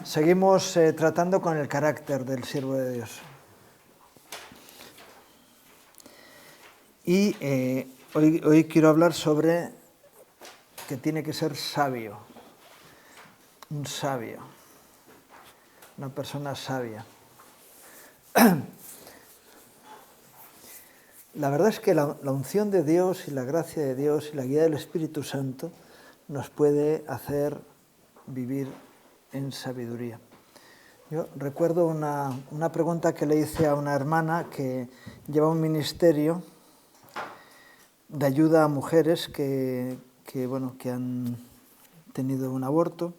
Seguimos tratando con el carácter del siervo de Dios. Y hoy quiero hablar sobre que tiene que ser sabio, un sabio, una persona sabia. La verdad es que la unción de Dios y la gracia de Dios y la guía del Espíritu Santo nos puede hacer vivir en sabiduría. Yo recuerdo una pregunta que le hice a una hermana que lleva un ministerio de ayuda a mujeres que han tenido un aborto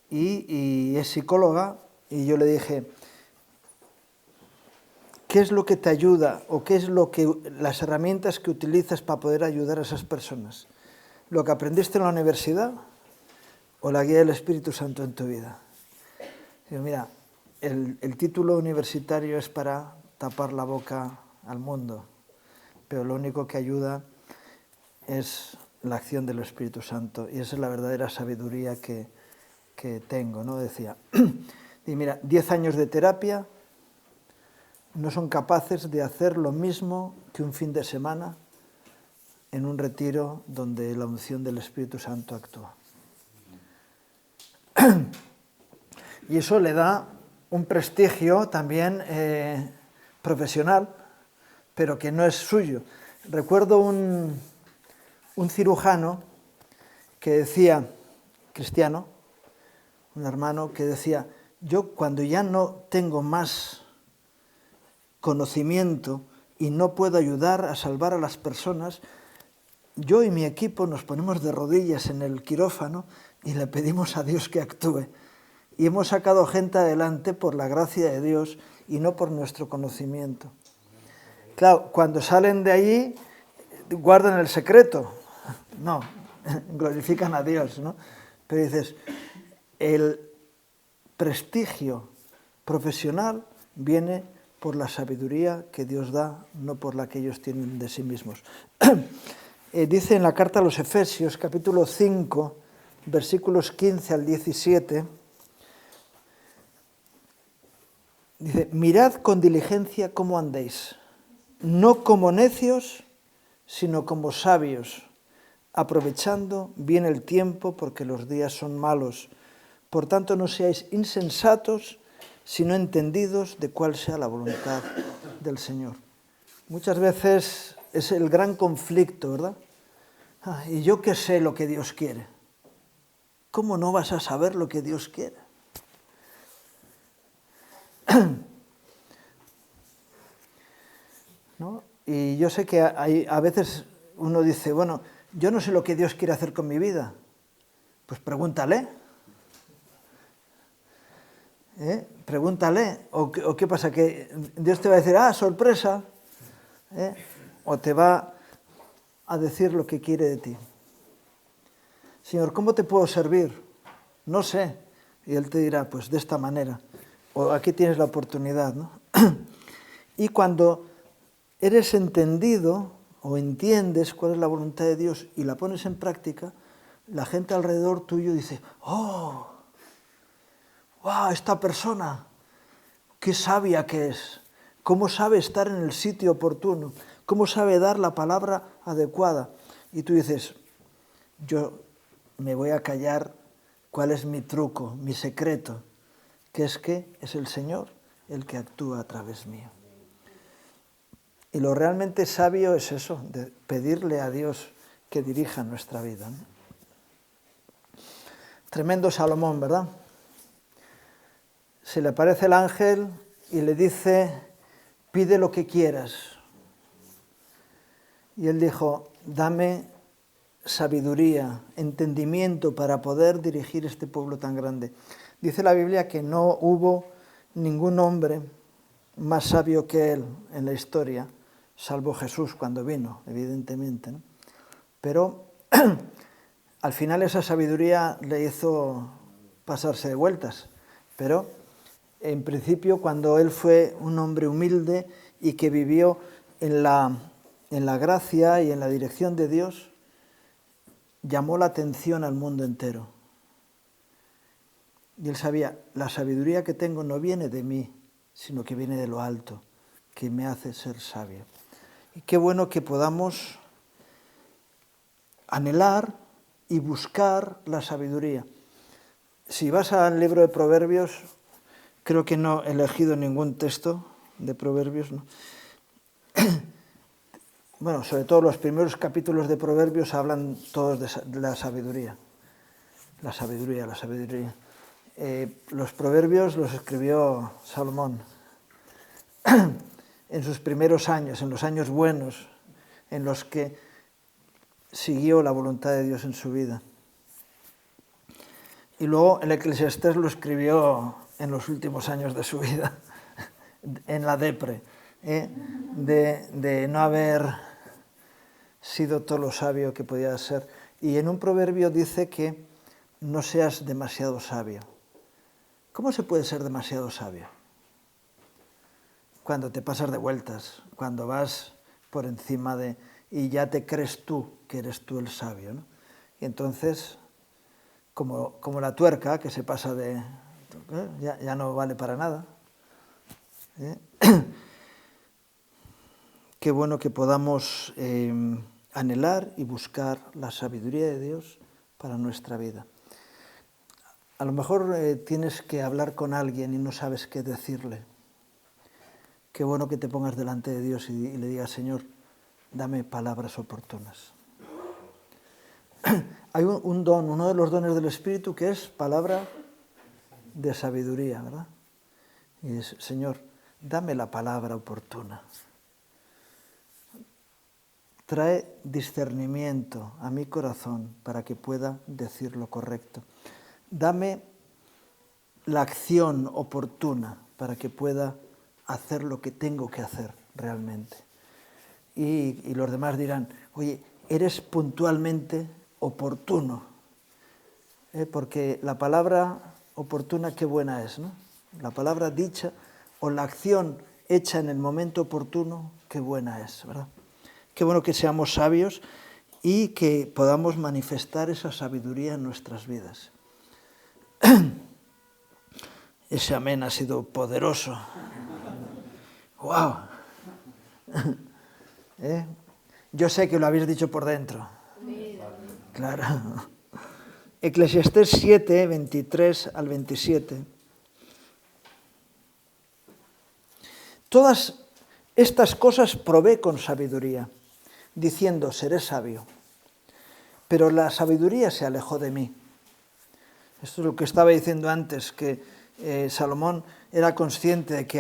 y es psicóloga, y yo le dije, ¿qué es lo que te ayuda o qué es las herramientas que utilizas para poder ayudar a esas personas? ¿Lo que aprendiste en la universidad o la guía del Espíritu Santo en tu vida? Digo, mira, el título universitario es para tapar la boca al mundo, pero lo único que ayuda es la acción del Espíritu Santo, y esa es la verdadera sabiduría que tengo, ¿no? Decía, y mira, 10 años de terapia no son capaces de hacer lo mismo que un fin de semana en un retiro donde la unción del Espíritu Santo actúa. Y eso le da un prestigio también profesional, pero que no es suyo. Recuerdo un cirujano que decía, cristiano, un hermano que decía, yo cuando ya no tengo más conocimiento y no puedo ayudar a salvar a las personas, yo y mi equipo nos ponemos de rodillas en el quirófano y le pedimos a Dios que actúe. Y hemos sacado gente adelante por la gracia de Dios y no por nuestro conocimiento. Claro, cuando salen de allí, guardan el secreto. No, glorifican a Dios, ¿no? Pero dices, el prestigio profesional viene por la sabiduría que Dios da, no por la que ellos tienen de sí mismos. Dice en la carta a los Efesios, capítulo 5, versículos 15 al 17, dice, mirad con diligencia cómo andéis, no como necios, sino como sabios, aprovechando bien el tiempo porque los días son malos. Por tanto, no seáis insensatos, sino entendidos de cuál sea la voluntad del Señor. Muchas veces es el gran conflicto, ¿verdad? ¿Y yo qué sé lo que Dios quiere? ¿Cómo no vas a saber lo que Dios quiere? ¿No? Y yo sé que a veces uno dice, bueno, yo no sé lo que Dios quiere hacer con mi vida. Pues pregúntale. Pregúntale. ¿O qué pasa? ¿Que Dios te va a decir, sorpresa? ¿O te va a decir lo que quiere de ti? Señor, ¿cómo te puedo servir? No sé. Y Él te dirá, pues de esta manera. O aquí tienes la oportunidad, ¿no? Y cuando eres entendido o entiendes cuál es la voluntad de Dios y la pones en práctica, la gente alrededor tuyo dice, ¡oh! ¡Wow! Esta persona, qué sabia que es. ¿Cómo sabe estar en el sitio oportuno? ¿Cómo sabe dar la palabra adecuada? Y tú dices, yo me voy a callar cuál es mi truco, mi secreto, que es el Señor el que actúa a través mío. Y lo realmente sabio es eso, de pedirle a Dios que dirija nuestra vida, ¿no? Tremendo Salomón, ¿verdad? Se le aparece el ángel y le dice, pide lo que quieras. Y él dijo, dame sabiduría, entendimiento para poder dirigir este pueblo tan grande. Dice la Biblia que no hubo ningún hombre más sabio que él en la historia, salvo Jesús cuando vino, evidentemente, ¿no? Pero al final esa sabiduría le hizo pasarse de vueltas. Pero en principio, cuando él fue un hombre humilde y que vivió en la gracia y en la dirección de Dios, llamó la atención al mundo entero. Y él sabía, la sabiduría que tengo no viene de mí, sino que viene de lo alto, que me hace ser sabio. Y qué bueno que podamos anhelar y buscar la sabiduría. Si vas al libro de Proverbios, creo que no he elegido ningún texto de Proverbios, ¿no? Bueno, sobre todo los primeros capítulos de Proverbios hablan todos de la sabiduría. La sabiduría, la sabiduría. Los Proverbios los escribió Salomón en sus primeros años, en los años buenos, en los que siguió la voluntad de Dios en su vida. Y luego el Eclesiastés lo escribió en los últimos años de su vida, en la depre, de no haber sido todo lo sabio que podía ser. Y en un proverbio dice que no seas demasiado sabio. ¿Cómo se puede ser demasiado sabio? Cuando te pasas de vueltas, cuando vas por encima de... y ya te crees tú que eres tú el sabio, ¿no? Y entonces, como la tuerca que se pasa de... ya no vale para nada. Qué bueno que podamos anhelar y buscar la sabiduría de Dios para nuestra vida. A lo mejor tienes que hablar con alguien y no sabes qué decirle. Qué bueno que te pongas delante de Dios y le digas, Señor, dame palabras oportunas. Hay un don, uno de los dones del Espíritu, que es palabra de sabiduría, ¿verdad? Y es, Señor, dame la palabra oportuna. Trae discernimiento a mi corazón para que pueda decir lo correcto. Dame la acción oportuna para que pueda hacer lo que tengo que hacer realmente. Y los demás dirán, oye, eres puntualmente oportuno, porque la palabra oportuna qué buena es, ¿no? La palabra dicha o la acción hecha en el momento oportuno, qué buena es, ¿verdad? Qué bueno que seamos sabios y que podamos manifestar esa sabiduría en nuestras vidas. Ese amén ha sido poderoso. ¡Wow! Yo sé que lo habéis dicho por dentro. Claro. Eclesiastés 7, 23 al 27. Todas estas cosas probé con sabiduría, diciendo, seré sabio. Pero la sabiduría se alejó de mí. Esto es lo que estaba diciendo antes, que Salomón era consciente de que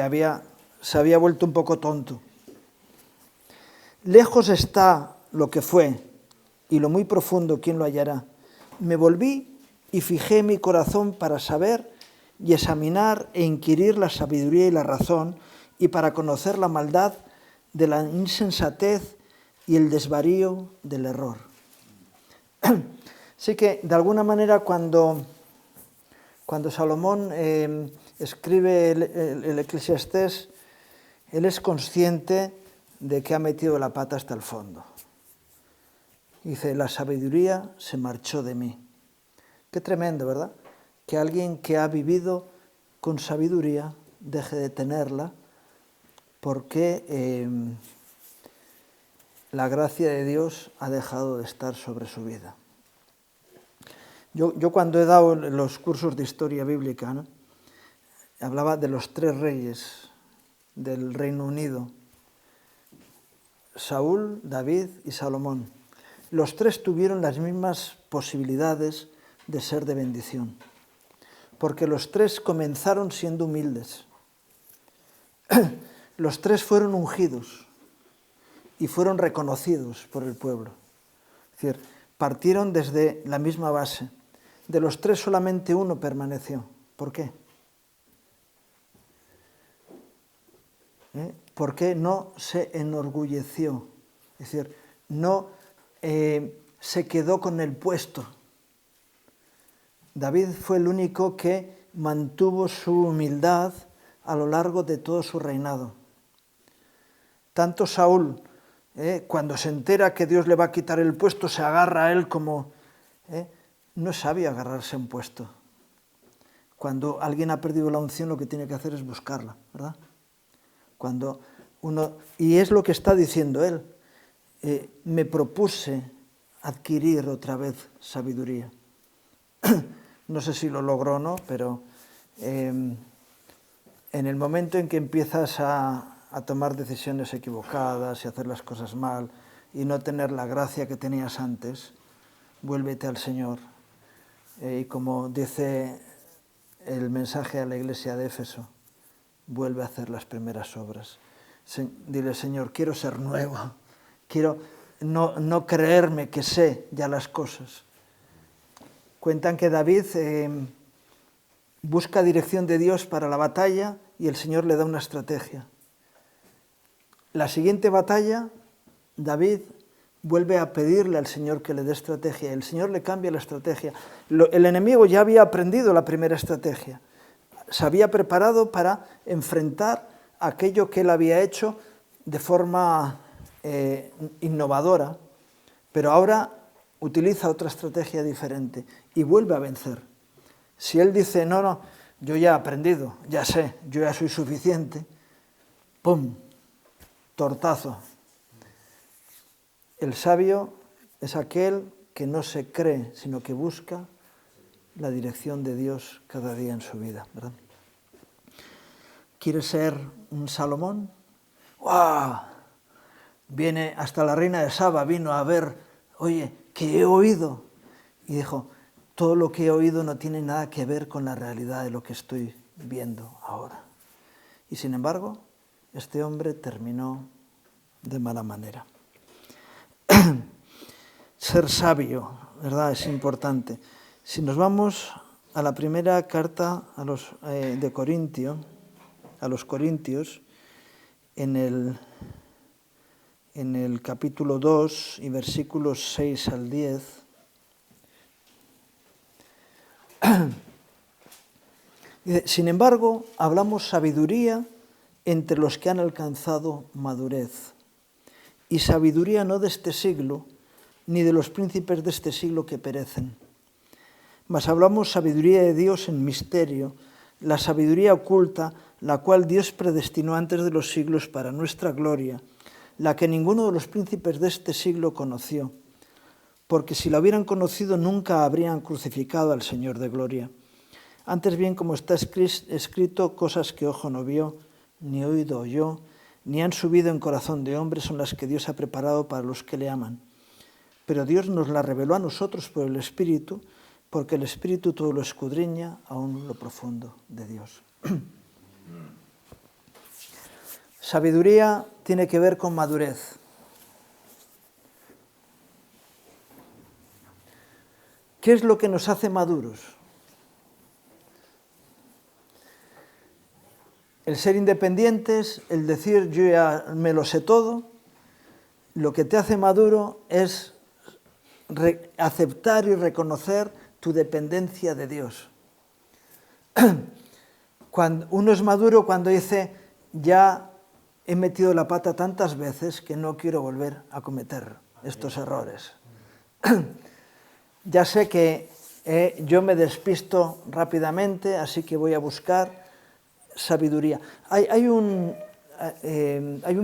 se había vuelto un poco tonto. Lejos está lo que fue, y lo muy profundo, ¿quién lo hallará? Me volví y fijé mi corazón para saber y examinar e inquirir la sabiduría y la razón, y para conocer la maldad de la insensatez y el desvarío del error. Así que, de alguna manera, cuando Salomón escribe el Eclesiastés, él es consciente de que ha metido la pata hasta el fondo. Dice, la sabiduría se marchó de mí. Qué tremendo, ¿verdad? Que alguien que ha vivido con sabiduría deje de tenerla porque la gracia de Dios ha dejado de estar sobre su vida. Yo cuando he dado los cursos de historia bíblica, ¿no?, hablaba de los 3 reyes del Reino Unido, Saúl, David y Salomón. Los 3 tuvieron las mismas posibilidades de ser de bendición, porque los 3 comenzaron siendo humildes. Los 3 fueron ungidos y fueron reconocidos por el pueblo. Es decir, partieron desde la misma base. De los 3 solamente uno permaneció. ¿Por qué? Porque no se enorgulleció, es decir, no se quedó con el puesto. David fue el único que mantuvo su humildad a lo largo de todo su reinado. Tanto Saúl, cuando se entera que Dios le va a quitar el puesto, se agarra a él como... no es sabio agarrarse a un puesto. Cuando alguien ha perdido la unción, lo que tiene que hacer es buscarla, ¿verdad? Y es lo que está diciendo él. Me propuse adquirir otra vez sabiduría. No sé si lo logró o no, pero en el momento en que empiezas a tomar decisiones equivocadas y hacer las cosas mal y no tener la gracia que tenías antes, vuélvete al Señor. Y como dice el mensaje a la iglesia de Éfeso, vuelve a hacer las primeras obras. Dile, Señor, quiero ser nuevo, quiero no creerme que sé ya las cosas. Cuentan que David busca dirección de Dios para la batalla y el Señor le da una estrategia. La siguiente batalla, David vuelve a pedirle al Señor que le dé estrategia. El Señor le cambia la estrategia. El enemigo ya había aprendido la primera estrategia. Se había preparado para enfrentar aquello que él había hecho de forma innovadora, pero ahora utiliza otra estrategia diferente y vuelve a vencer. Si él dice, no, yo ya he aprendido, ya sé, yo ya soy suficiente, ¡pum!, tortazo. El sabio es aquel que no se cree, sino que busca la dirección de Dios cada día en su vida, ¿verdad? ¿Quieres ser un Salomón? ¡Wow! Viene hasta la reina de Saba, vino a ver, oye, que he oído. Y dijo, todo lo que he oído no tiene nada que ver con la realidad de lo que estoy viendo ahora. Y sin embargo, este hombre terminó de mala manera. Ser sabio, ¿verdad? Es importante. Si nos vamos a la primera carta a los Corintios, en el capítulo 2 y versículos 6 al 10, dice, sin embargo, hablamos sabiduría entre los que han alcanzado madurez, y sabiduría no de este siglo, ni de los príncipes de este siglo que perecen. Mas hablamos sabiduría de Dios en misterio, la sabiduría oculta, la cual Dios predestinó antes de los siglos para nuestra gloria, la que ninguno de los príncipes de este siglo conoció, porque si la hubieran conocido nunca habrían crucificado al Señor de gloria. Antes bien, como está escrito, cosas que ojo no vio, ni oído oyó, ni han subido en corazón de hombre son las que Dios ha preparado para los que le aman. Pero Dios nos la reveló a nosotros por el Espíritu, porque el Espíritu todo lo escudriña, aún lo profundo de Dios. Sabiduría tiene que ver con madurez. ¿Qué es lo que nos hace maduros? El ser independientes, el decir yo ya me lo sé todo, lo que te hace maduro es aceptar y reconocer tu dependencia de Dios. Cuando uno es maduro cuando dice, ya he metido la pata tantas veces que no quiero volver a cometer estos errores. Ya sé que yo me despisto rápidamente, así que voy a buscar sabiduría. Hay un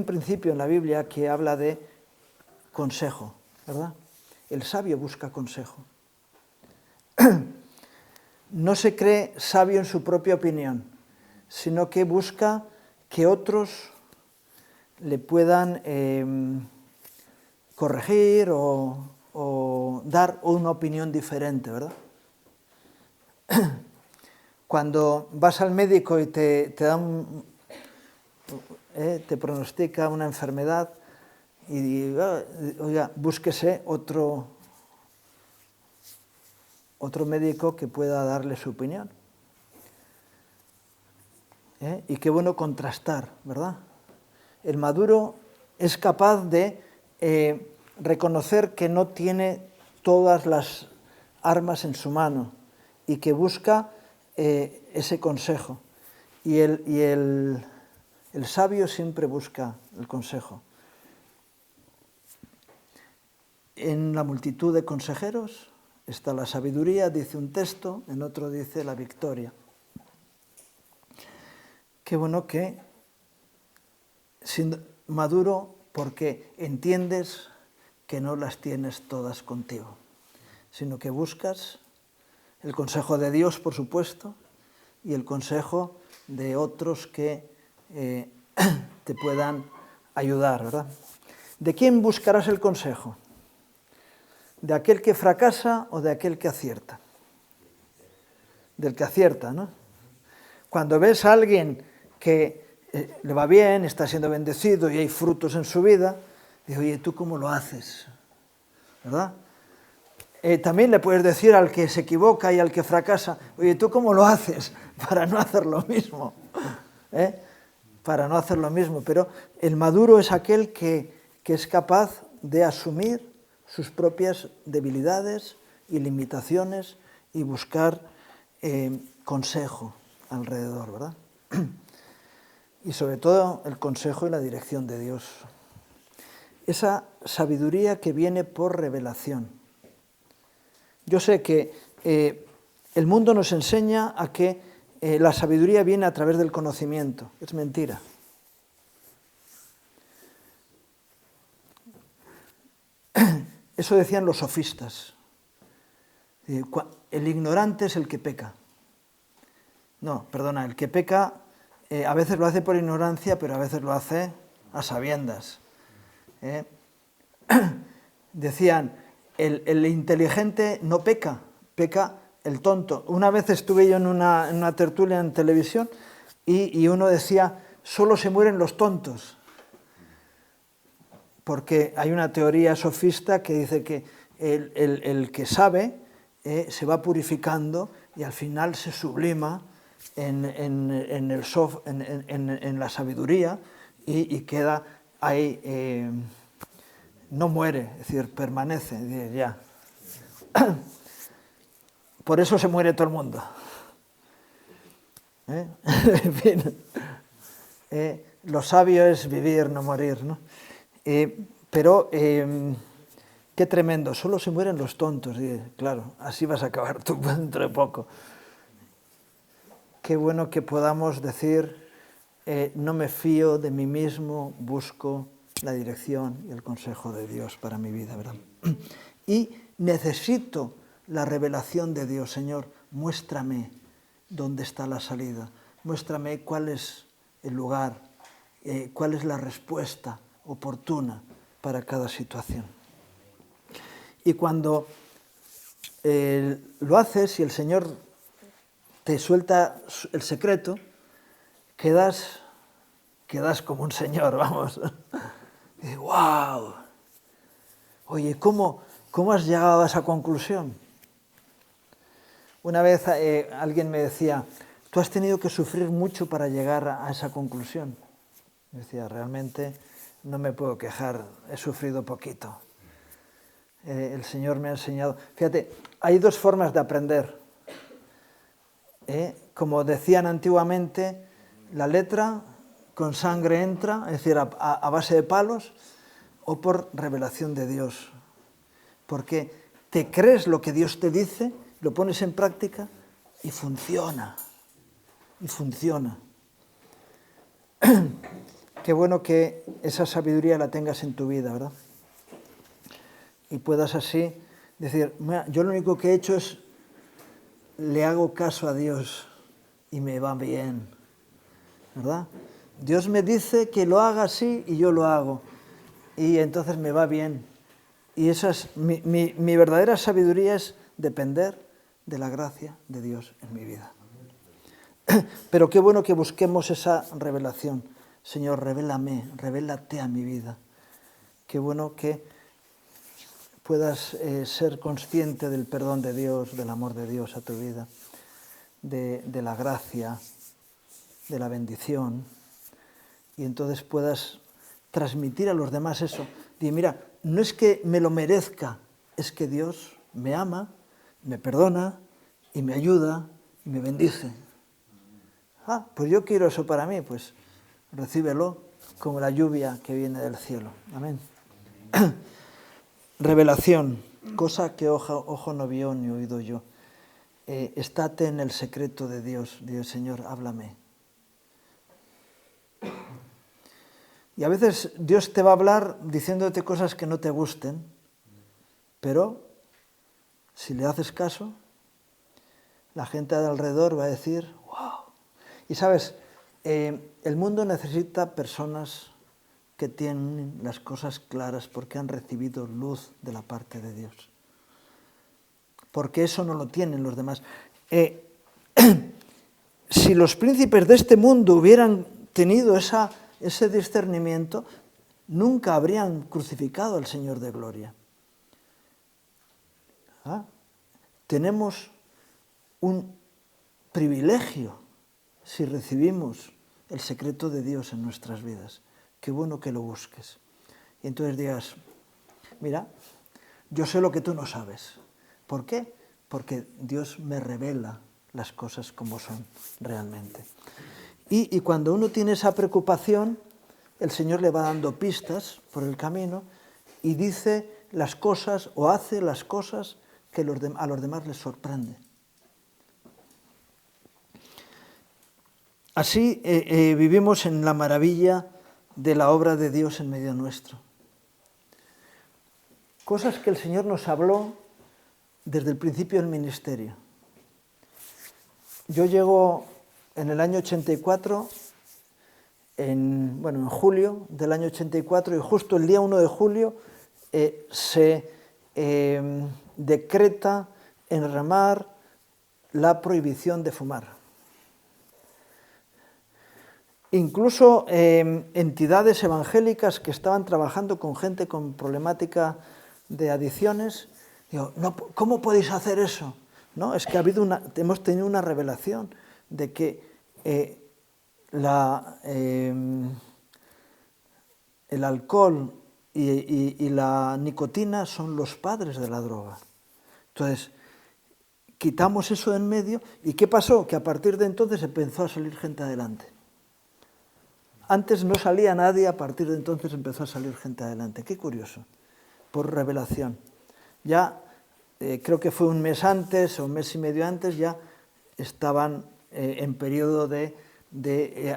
principio en la Biblia que habla de consejo, ¿verdad? El sabio busca consejo. No se cree sabio en su propia opinión, sino que busca que otros le puedan corregir o dar una opinión diferente, ¿verdad? Cuando vas al médico y te pronostica una enfermedad y oiga, búsquese otro médico que pueda darle su opinión. Y qué bueno contrastar, ¿verdad? El maduro es capaz de reconocer que no tiene todas las armas en su mano y que busca ese consejo. Y el sabio siempre busca el consejo. En la multitud de consejeros está la sabiduría, dice un texto, en otro dice la victoria. Qué bueno que siendo maduro porque entiendes que no las tienes todas contigo, sino que buscas el consejo de Dios, por supuesto, y el consejo de otros que te puedan ayudar, ¿verdad? ¿De quién buscarás el consejo? ¿De aquel que fracasa o de aquel que acierta? Del que acierta, ¿no? Cuando ves a alguien que le va bien, está siendo bendecido y hay frutos en su vida, dices, oye, ¿tú cómo lo haces? ¿Verdad? También le puedes decir al que se equivoca y al que fracasa, oye, ¿tú cómo lo haces para no hacer lo mismo? Para no hacer lo mismo. Pero el maduro es aquel que es capaz de asumir sus propias debilidades y limitaciones y buscar consejo alrededor, ¿verdad? Y sobre todo el consejo y la dirección de Dios. Esa sabiduría que viene por revelación. Yo sé que el mundo nos enseña a que la sabiduría viene a través del conocimiento. Es mentira. Eso decían los sofistas. El ignorante es el que peca. No, perdona, el que peca a veces lo hace por ignorancia, pero a veces lo hace a sabiendas. Decían, el inteligente no peca, peca el tonto. Una vez estuve yo en una tertulia en televisión y uno decía, solo se mueren los tontos. Porque hay una teoría sofista que dice que el que sabe se va purificando y al final se sublima en la sabiduría y queda ahí, no muere, es decir, permanece, ya. Por eso se muere todo el mundo. En fin, lo sabio es vivir, no morir, ¿no? Pero qué tremendo, solo se mueren los tontos. Claro, así vas a acabar tú dentro de poco. Qué bueno que podamos decir, no me fío de mí mismo, busco la dirección y el consejo de Dios para mi vida, ¿verdad? Y necesito la revelación de Dios. Señor, muéstrame dónde está la salida, muéstrame cuál es el lugar, cuál es la respuesta oportuna para cada situación. Y cuando lo haces y el Señor te suelta el secreto, quedas como un señor, vamos. Y dices, ¡wow! Oye, ¿cómo has llegado a esa conclusión? Una vez alguien me decía, tú has tenido que sufrir mucho para llegar a esa conclusión. Yo decía, realmente no me puedo quejar, he sufrido poquito. El Señor me ha enseñado. Fíjate, hay dos formas de aprender. Como decían antiguamente, la letra con sangre entra, es decir, a base de palos, o por revelación de Dios. Porque te crees lo que Dios te dice, lo pones en práctica y funciona. Y funciona. Qué bueno que esa sabiduría la tengas en tu vida, ¿verdad? Y puedas así decir, yo lo único que he hecho es, le hago caso a Dios y me va bien, ¿verdad? Dios me dice que lo haga así y yo lo hago, y entonces me va bien. Y esa es mi verdadera sabiduría, es depender de la gracia de Dios en mi vida. Pero qué bueno que busquemos esa revelación. Señor, revélame, revélate a mi vida. Qué bueno que puedas ser consciente del perdón de Dios, del amor de Dios a tu vida, de la gracia, de la bendición, y entonces puedas transmitir a los demás eso. Y mira, no es que me lo merezca, es que Dios me ama, me perdona y me ayuda y me bendice. Pues yo quiero eso para mí, pues recíbelo como la lluvia que viene del cielo. Amén. Revelación, cosa que ojo no vio ni oído yo. Estate en el secreto de Dios. Dios, Señor, háblame. Y a veces Dios te va a hablar diciéndote cosas que no te gusten, pero si le haces caso, la gente de alrededor va a decir, wow. Y sabes, el mundo necesita personas que tienen las cosas claras porque han recibido luz de la parte de Dios. Porque eso no lo tienen los demás. Si los príncipes de este mundo hubieran tenido ese discernimiento, nunca habrían crucificado al Señor de gloria. Tenemos un privilegio si recibimos el secreto de Dios en nuestras vidas. Qué bueno que lo busques. Y entonces digas, mira, yo sé lo que tú no sabes. ¿Por qué? Porque Dios me revela las cosas como son realmente. Y cuando uno tiene esa preocupación, el Señor le va dando pistas por el camino y dice las cosas o hace las cosas que a los demás les sorprende. Así vivimos en la maravilla de la obra de Dios en medio nuestro. Cosas que el Señor nos habló desde el principio del ministerio. Yo llego en el año 84, en julio del año 84, y justo el día 1 de julio se decreta en Ramar la prohibición de fumar. Incluso entidades evangélicas que estaban trabajando con gente con problemática de adicciones, digo, no, ¿cómo podéis hacer eso? No, es que hemos tenido una revelación de que el alcohol y la nicotina son los padres de la droga. Entonces, quitamos eso de en medio, ¿y qué pasó? Que a partir de entonces empezó a salir gente adelante. Antes no salía nadie, a partir de entonces empezó a salir gente adelante. Qué curioso, por revelación. Ya, creo que fue un mes antes o un mes y medio antes, ya estaban en periodo de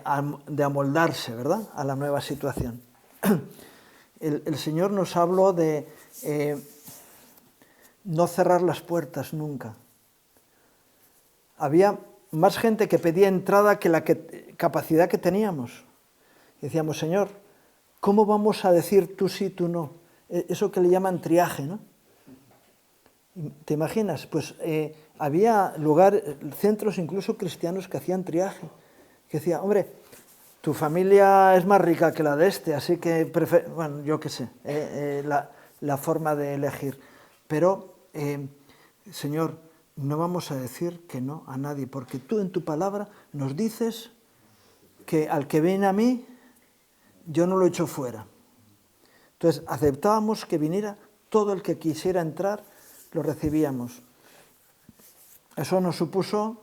amoldarse, ¿verdad?, a la nueva situación. El Señor nos habló de no cerrar las puertas nunca. Había más gente que pedía entrada que la capacidad que teníamos. Decíamos, Señor, ¿cómo vamos a decir tú sí, tú no? Eso que le llaman triaje, ¿no? ¿Te imaginas? Pues había centros incluso cristianos que hacían triaje. Que decía, hombre, tu familia es más rica que la de este, así que, bueno, yo qué sé, la forma de elegir. Pero, Señor, no vamos a decir que no a nadie, porque tú en tu palabra nos dices que al que viene a mí, yo no lo echo fuera. Entonces, aceptábamos que viniera todo el que quisiera entrar, lo recibíamos. Eso nos supuso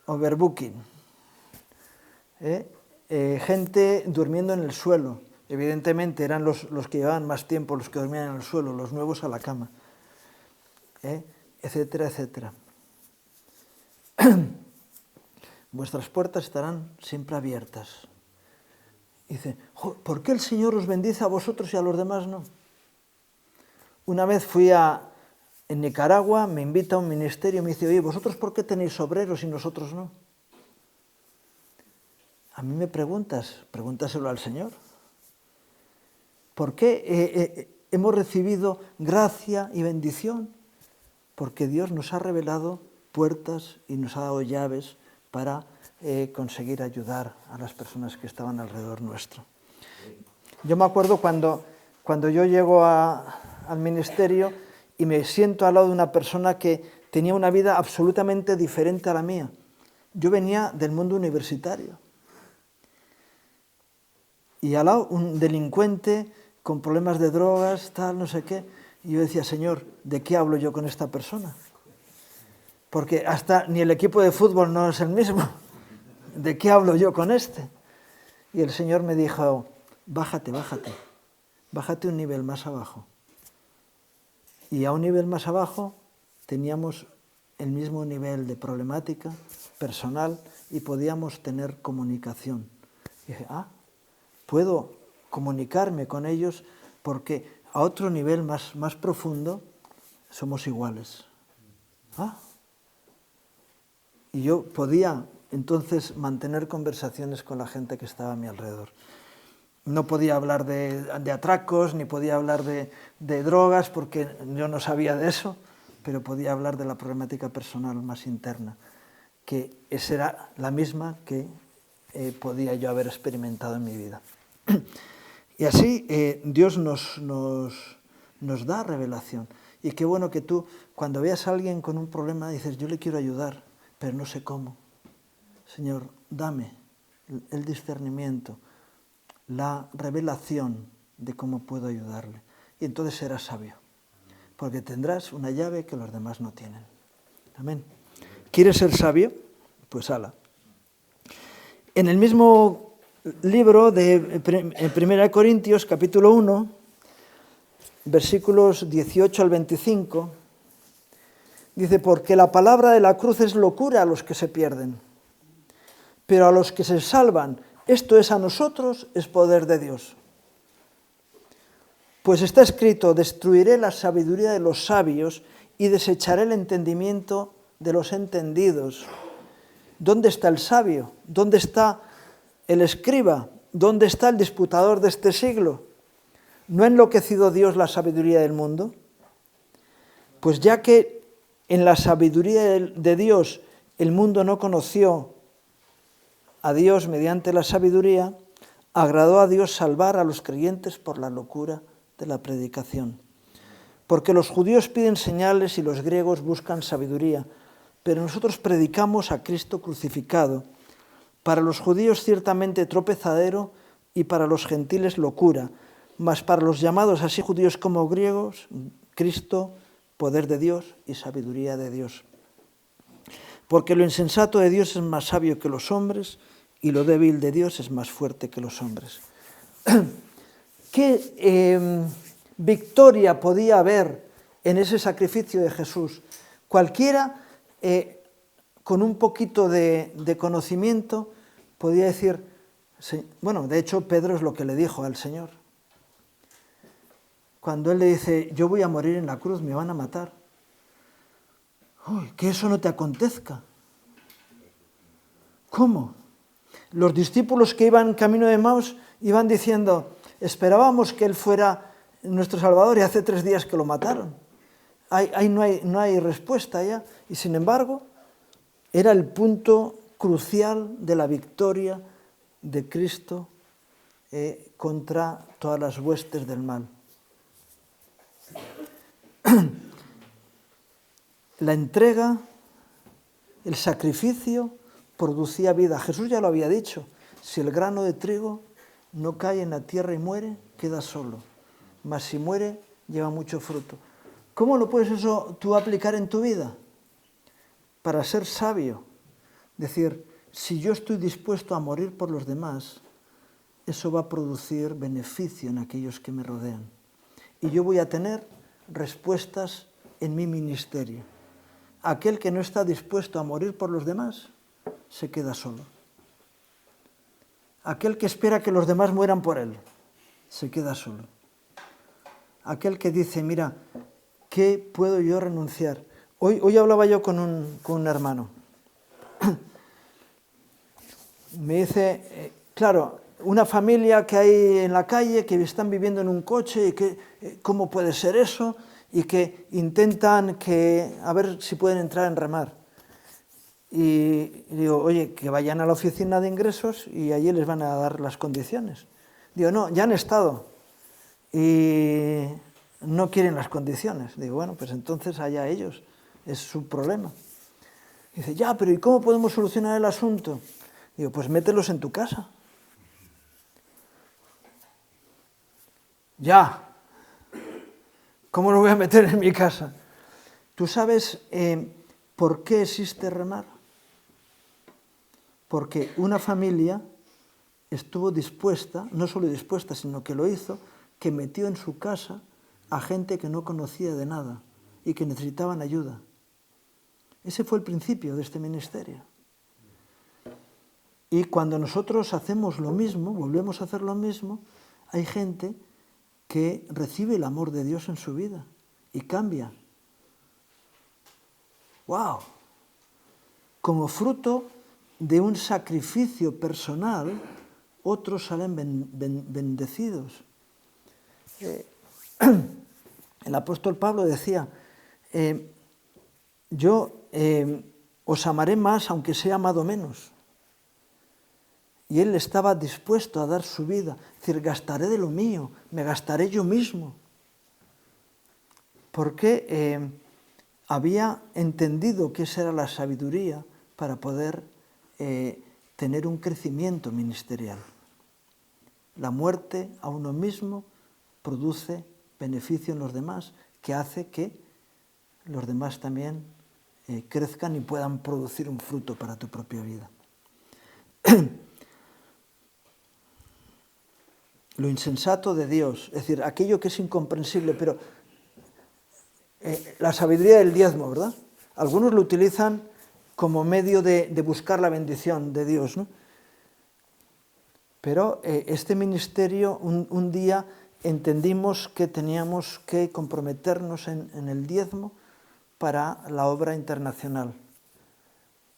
overbooking. Gente durmiendo en el suelo. Evidentemente eran los que llevaban más tiempo los que dormían en el suelo, los nuevos a la cama. Etcétera, etcétera. Vuestras puertas estarán siempre abiertas. Dice, ¿por qué el Señor os bendice a vosotros y a los demás no? Una vez en Nicaragua, me invita a un ministerio y me dice, oye, ¿vosotros por qué tenéis obreros y nosotros no? A mí me pregúntaselo al Señor. ¿Por qué hemos recibido gracia y bendición? Porque Dios nos ha revelado puertas y nos ha dado llaves para conseguir ayudar a las personas que estaban alrededor nuestro. Yo me acuerdo cuando yo llego al ministerio y me siento al lado de una persona que tenía una vida absolutamente diferente a la mía. Yo venía del mundo universitario. Y al lado un delincuente con problemas de drogas, tal, no sé qué. Y yo decía, Señor, ¿de qué hablo yo con esta persona? Porque hasta ni el equipo de fútbol no es el mismo. ¿De qué hablo yo con este? Y el Señor me dijo, bájate un nivel más abajo. Y a un nivel más abajo teníamos el mismo nivel de problemática personal y podíamos tener comunicación. Y dije, puedo comunicarme con ellos, porque a otro nivel más profundo somos iguales. Y yo podía entonces mantener conversaciones con la gente que estaba a mi alrededor. No podía hablar de atracos, ni podía hablar de drogas, porque yo no sabía de eso, pero podía hablar de la problemática personal más interna, que esa era la misma que podía yo haber experimentado en mi vida. Y así Dios nos da revelación. Y qué bueno que tú, cuando veas a alguien con un problema, dices, yo le quiero ayudar, pero no sé cómo. Señor, dame el discernimiento, la revelación de cómo puedo ayudarle. Y entonces serás sabio, porque tendrás una llave que los demás no tienen. Amén. ¿Quieres ser sabio? Pues ala. En el mismo libro de 1 Corintios, capítulo 1, versículos 18 al 25, dice, porque la palabra de la cruz es locura a los que se pierden, pero a los que se salvan, esto es a nosotros, es poder de Dios. Pues está escrito, destruiré la sabiduría de los sabios y desecharé el entendimiento de los entendidos. ¿Dónde está el sabio? ¿Dónde está el escriba? ¿Dónde está el disputador de este siglo? ¿No ha enloquecido Dios la sabiduría del mundo? Pues ya que en la sabiduría de Dios el mundo no conoció a Dios mediante la sabiduría, agradó a Dios salvar a los creyentes por la locura de la predicación. Porque los judíos piden señales y los griegos buscan sabiduría, pero nosotros predicamos a Cristo crucificado, para los judíos ciertamente tropezadero y para los gentiles locura, mas para los llamados así judíos como griegos, Cristo, poder de Dios y sabiduría de Dios. Porque lo insensato de Dios es más sabio que los hombres y lo débil de Dios es más fuerte que los hombres. ¿Qué victoria podía haber en ese sacrificio de Jesús? Cualquiera con un poquito de conocimiento podía decir, bueno, de hecho Pedro es lo que le dijo al Señor. Cuando él le dice, yo voy a morir en la cruz, me van a matar. ¡Uy, que eso no te acontezca! ¿Cómo? Los discípulos que iban camino de Emaús iban diciendo, esperábamos que él fuera nuestro Salvador y hace 3 días que lo mataron. Ahí no hay respuesta ya. Y sin embargo, era el punto crucial de la victoria de Cristo contra todas las huestes del mal. La entrega, el sacrificio producía vida. Jesús ya lo había dicho, si el grano de trigo no cae en la tierra y muere, queda solo, mas si muere, lleva mucho fruto. ¿Cómo lo puedes eso tú aplicar en tu vida? Para ser sabio, decir, si yo estoy dispuesto a morir por los demás, eso va a producir beneficio en aquellos que me rodean. Y yo voy a tener respuestas en mi ministerio. Aquel que no está dispuesto a morir por los demás, se queda solo. Aquel que espera que los demás mueran por él, se queda solo. Aquel que dice, mira, ¿qué puedo yo renunciar? Hoy hablaba yo con un hermano. Me dice, claro, una familia que hay en la calle, que están viviendo en un coche, y que, ¿cómo puede ser eso? Y que intentan a ver si pueden entrar en remar. Y digo, oye, que vayan a la oficina de ingresos y allí les van a dar las condiciones. Digo, no, ya han estado y no quieren las condiciones. Digo, bueno, pues entonces allá ellos, es su problema. Dice, ya, pero ¿y cómo podemos solucionar el asunto? Digo, pues mételos en tu casa. Ya. ¿Cómo lo voy a meter en mi casa? ¿Tú sabes por qué existe remar? Porque una familia estuvo dispuesta, no solo dispuesta, sino que lo hizo, que metió en su casa a gente que no conocía de nada y que necesitaban ayuda. Ese fue el principio de este ministerio. Y cuando nosotros hacemos lo mismo, volvemos a hacer lo mismo, hay gente que recibe el amor de Dios en su vida y cambia. ¡Wow! Como fruto de un sacrificio personal, otros salen bendecidos. El apóstol Pablo decía, yo os amaré más aunque sea amado menos. Y él estaba dispuesto a dar su vida, es decir, gastaré de lo mío, me gastaré yo mismo. Porque había entendido que esa era la sabiduría para poder tener un crecimiento ministerial. La muerte a uno mismo produce beneficio en los demás, que hace que los demás también crezcan y puedan producir un fruto para tu propia vida. Lo insensato de Dios, es decir, aquello que es incomprensible, pero la sabiduría del diezmo, ¿verdad? Algunos lo utilizan como medio de buscar la bendición de Dios, ¿no? Pero este ministerio, un día entendimos que teníamos que comprometernos en el diezmo para la obra internacional.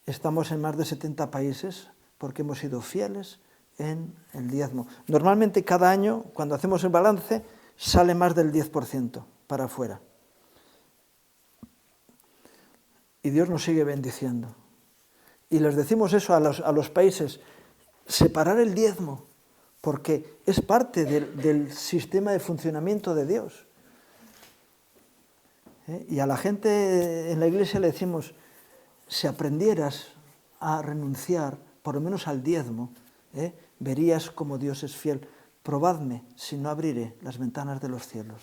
Estamos en más de 70 países porque hemos sido fieles en el diezmo. Normalmente cada año, cuando hacemos el balance, sale más del 10% para afuera. Y Dios nos sigue bendiciendo. Y les decimos eso a los países, separar el diezmo, porque es parte del sistema de funcionamiento de Dios. Y a la gente en la iglesia le decimos, si aprendieras a renunciar, por lo menos al diezmo, verías cómo Dios es fiel. Probadme, si no abriré las ventanas de los cielos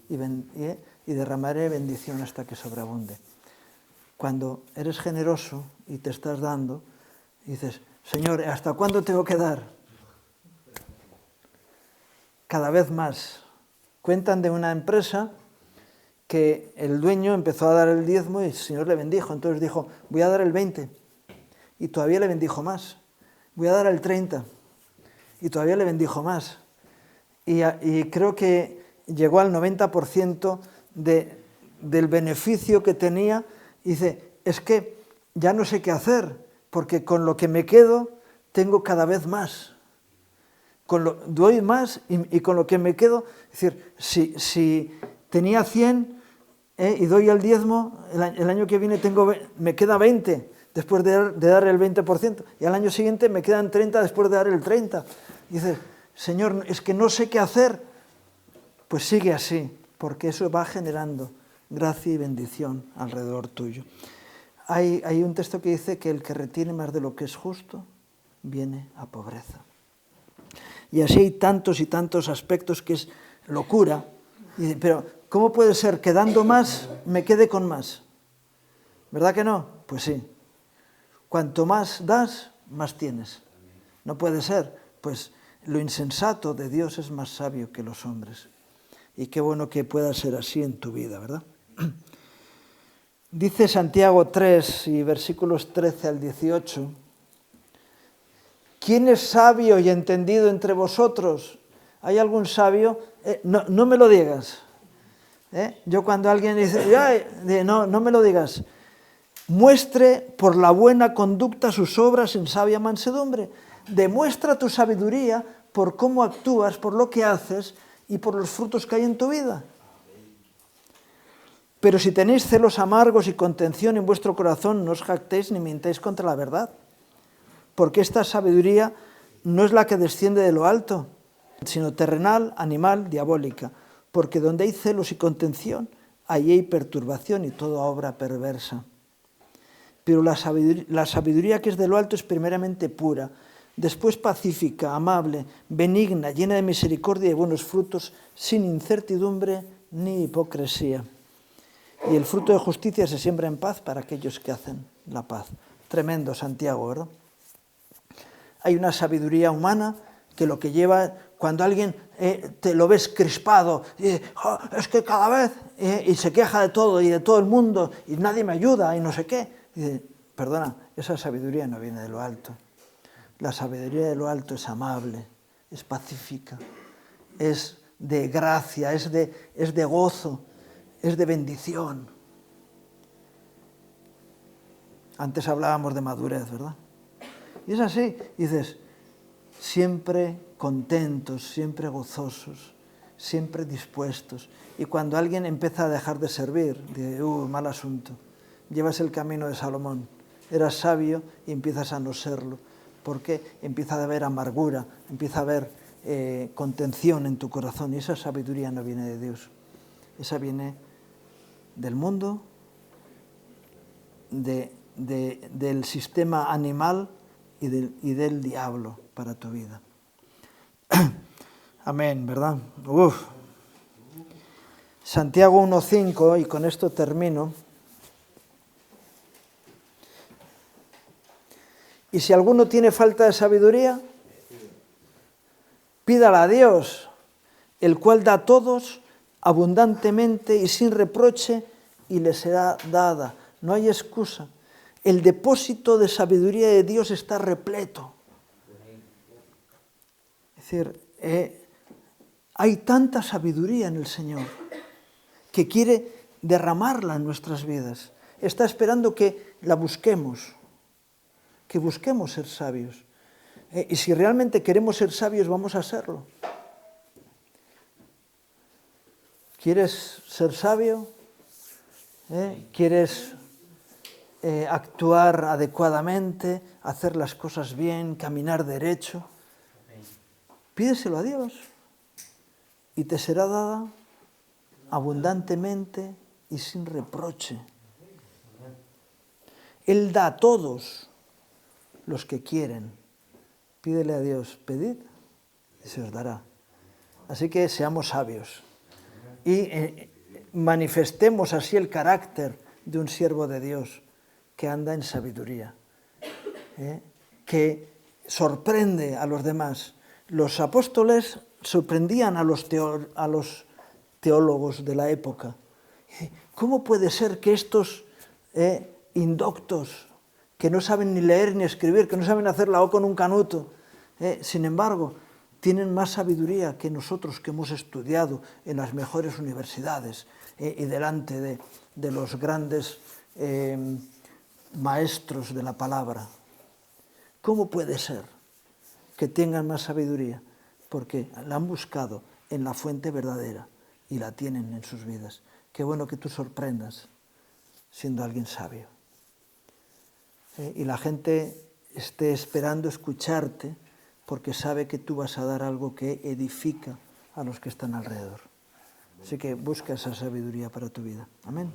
y derramaré bendición hasta que sobreabunde. Cuando eres generoso y te estás dando, dices, Señor, ¿hasta cuándo tengo que dar? Cada vez más. Cuentan de una empresa que el dueño empezó a dar el diezmo y el Señor le bendijo. Entonces dijo, voy a dar el 20. Y todavía le bendijo más. Voy a dar el 30. Y todavía le bendijo más. Y creo que llegó al 90% del beneficio que tenía. Y dice, es que ya no sé qué hacer, porque con lo que me quedo tengo cada vez más. Doy más y con lo que me quedo, es decir, si tenía 100 y doy el diezmo, el año que viene me queda 20 después de dar el 20%, y al año siguiente me quedan 30 después de dar el 30%. Y dices, Señor, es que no sé qué hacer. Pues sigue así, porque eso va generando gracia y bendición alrededor tuyo. Hay un texto que dice que el que retiene más de lo que es justo, viene a pobreza. Y así hay tantos y tantos aspectos que es locura. Pero, ¿cómo puede ser que dando más me quede con más? ¿Verdad que no? Pues sí. Cuanto más das, más tienes. No puede ser. Pues lo insensato de Dios es más sabio que los hombres. Y qué bueno que pueda ser así en tu vida, ¿verdad? Dice Santiago 3 y versículos 13 al 18, ¿quién es sabio y entendido entre vosotros? ¿Hay algún sabio? No me lo digas. Yo cuando alguien dice, no me lo digas. Muestre por la buena conducta sus obras en sabia mansedumbre. Demuestra tu sabiduría por cómo actúas, por lo que haces y por los frutos que hay en tu vida. Pero si tenéis celos amargos y contención en vuestro corazón, no os jactéis ni mintáis contra la verdad. Porque esta sabiduría no es la que desciende de lo alto, sino terrenal, animal, diabólica. Porque donde hay celos y contención, ahí hay perturbación y toda obra perversa. Pero la sabiduría que es de lo alto es primeramente pura, después pacífica, amable, benigna, llena de misericordia y buenos frutos, sin incertidumbre ni hipocresía. Y el fruto de justicia se siembra en paz para aquellos que hacen la paz. Tremendo Santiago, ¿verdad? Hay una sabiduría humana que lo que lleva, cuando alguien te lo ves crispado, y dice, es que cada vez, y se queja de todo y de todo el mundo, y nadie me ayuda y no sé qué. Y dice, perdona, esa sabiduría no viene de lo alto. La sabiduría de lo alto es amable, es pacífica es de gracia, es de gozo, es de bendición. Antes hablábamos de madurez, ¿verdad? Y es así, dices, siempre contentos, siempre gozosos, siempre dispuestos. Y cuando alguien empieza a dejar de servir, dice, mal asunto, llevas el camino de Salomón, eras sabio y empiezas a no serlo, porque empieza a haber amargura, empieza a haber contención en tu corazón, y esa sabiduría no viene de Dios, esa viene del mundo, del sistema animal y del diablo para tu vida. Amén, ¿verdad? Santiago 1:5, y con esto termino. Y si alguno tiene falta de sabiduría, pídala a Dios, el cual da a todos abundantemente y sin reproche, y le será dada. No hay excusa. El depósito de sabiduría de Dios está repleto. Es decir, hay tanta sabiduría en el Señor que quiere derramarla en nuestras vidas. Está esperando que la busquemos, que busquemos ser sabios. Y si realmente queremos ser sabios, vamos a serlo. ¿Quieres ser sabio? ¿Quieres actuar adecuadamente, hacer las cosas bien, caminar derecho? Pídeselo a Dios y te será dada abundantemente y sin reproche. Él da a todos los que quieren. Pídele a Dios, pedid y se os dará. Así que seamos sabios y manifestemos así el carácter de un siervo de Dios que anda en sabiduría, que sorprende a los demás. Los apóstoles sorprendían a los teólogos de la época. ¿Cómo puede ser que estos indoctos, que no saben ni leer ni escribir, que no saben hacer la O con un canuto, sin embargo, tienen más sabiduría que nosotros que hemos estudiado en las mejores universidades y delante de los grandes maestros de la palabra? ¿Cómo puede ser que tengan más sabiduría? Porque la han buscado en la fuente verdadera y la tienen en sus vidas. Qué bueno que tú sorprendas siendo alguien sabio. Y la gente esté esperando escucharte porque sabe que tú vas a dar algo que edifica a los que están alrededor. Así que busca esa sabiduría para tu vida. Amén.